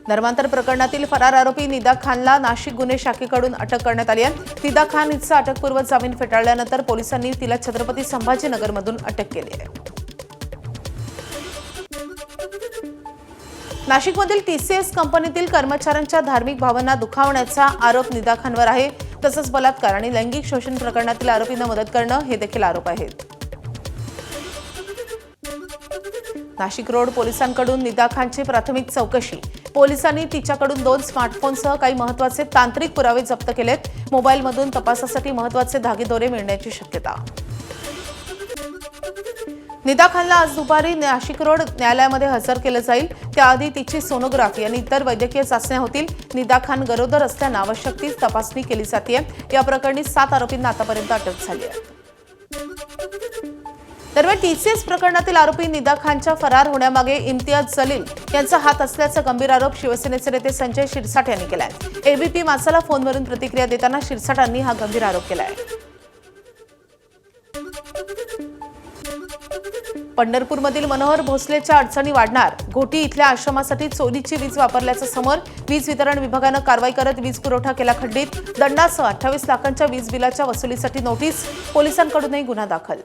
धर्मांतर प्रकरणातील फरार आरोपी निदा खानला नाशिक गुन्हे शाखेकडून अटक करण्यात आली आहे। निदा खान हिचा अटकपूर्व जामीन फेटाळल्यानंतर पोलिसांनी तिला छत्रपती संभाजीनगरमधून अटक केली आहे। नाशिकमधील टीसीएस कंपनीतील कर्मचाऱ्यांच्या धार्मिक भावना दुखावण्याचा आरोप निदा खानवर आहे। तसंच बलात्कार आणि लैंगिक शोषण प्रकरणातील आरोपींना मदत करणं हे देखील आरोप आहेत। नाशिक रोड पोलिसांकडून निदा खानची प्राथमिक चौकशी। पोलिसांनी तिच्याकडून 2 स्मार्टफोनसह काही महत्त्वाचे तांत्रिक पुरावे जप्त केलेत। मोबाईलमधून तपासासाठी महत्त्वाचे धागेदोरे मिळण्याची शक्यता। निदा खानला आज दुपारी नाशिक रोड न्यायालयामध्ये हजर केलं जाईल। त्याआधी तिची सोनोग्राफी आणि इतर वैद्यकीय चाचण्या होतील। निदा खान गरोदर असल्यानं आवश्यक ती तपासणी केली जाते। या प्रकरणी 7 आरोपींना आतापर्यंत अटक झाली आहे। दरम्यान टीसीएस प्रकरणातील आरोपी निदा खानच्या फरार होण्यामागे इम्तियाज जलील यांचा हात असल्याचा गंभीर आरोप शिवसेनेचे नेते संजय शिरसाट यांनी केला आहे। एबीपी माझाला फोनवरून प्रतिक्रिया देताना शिरसाटांनी हा गंभीर आरोप केला आहे। पंढरपूरमधील मनोहर भोसलेच्या अडचणी वाढणार। घोटी इथल्या आश्रमासाठी चोरीची वीज वापरल्याचं समोर। वीज वितरण विभागानं कारवाई करत वीज पुरवठा केला खंडित। दंडासह 28 लाखांच्या वीज बिलाच्या वसुलीसाठी नोटीस। पोलिसांकडूनही गुन्हा दाखल।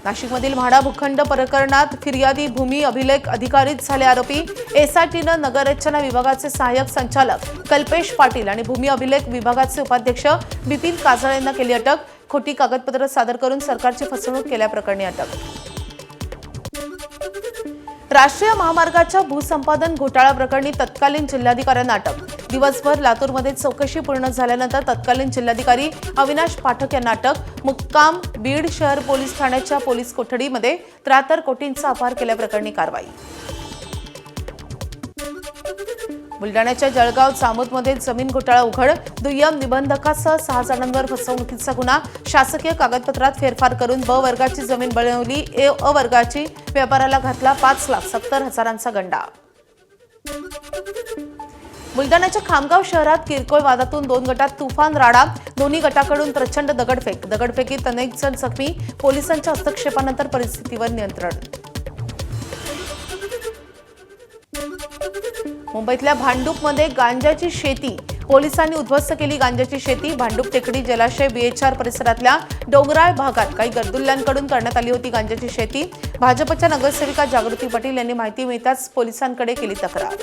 नाशिकमधील म्हाडा भूखंड प्रकरणात फिर्यादी भूमी अभिलेख अधिकारीच झाले आरोपी। एसआयटीनं नगररचना विभागाचे सहाय्यक संचालक कल्पेश पाटील आणि भूमी अभिलेख विभागाचे उपाध्यक्ष बिपिन काजळे यांना केली अटक। खोटी कागदपत्र सादर करून सरकारची फसवणूक केल्याप्रकरणी अटक। राष्ट्रीय महामार्गाच्या भूसंपादन घोटाळा प्रकरणी तत्कालीन जिल्हाधिकाऱ्यांना अटक। दिवसभर लातूरमध्ये चौकशी पूर्ण झाल्यानंतर तत्कालीन जिल्हाधिकारी अविनाश पाठक यांना अटक। मुक्काम बीड शहर पोलीस ठाण्याच्या पोलीस कोठडीमध्ये 73 कोटींचा अपहार केल्याप्रकरणी कारवाई। बुलढाण्याच्या जळगाव चामोदमध्ये जमीन घोटाळा उघड। दुय्यम निबंधकासह 6 जणांवर फसवणुकीचा गुन्हा। शासकीय कागदपत्रात फेरफार करून ब वर्गाची जमीन बनवली। अ वर्गाची व्यापाराला घातला 5,70,000चा गंडा। बुलढाण्याच्या खामगाव शहरात किरकोळ वादातून 2 गटात तुफान राडा। दोन्ही गटाकडून प्रचंड दगडफेकीत अनेक जण जखमी। पोलिसांच्या हस्तक्षेपानंतर परिस्थितीवर नियंत्रण। मुंबईतल्या भांडूपमध्ये गांजाची शेती। पोलिसांनी उद्ध्वस्त केली गांजाची शेती। भांडूप टेकडी जलाशय बीएचआर परिसरातल्या डोंगराळ भागात काही गर्दुल्ल्यांकडून करण्यात आली होती गांजाची शेती। भाजपच्या नगरसेविका जागृती पाटील यांनी माहिती मिळताच पोलिसांकडे केली तक्रार।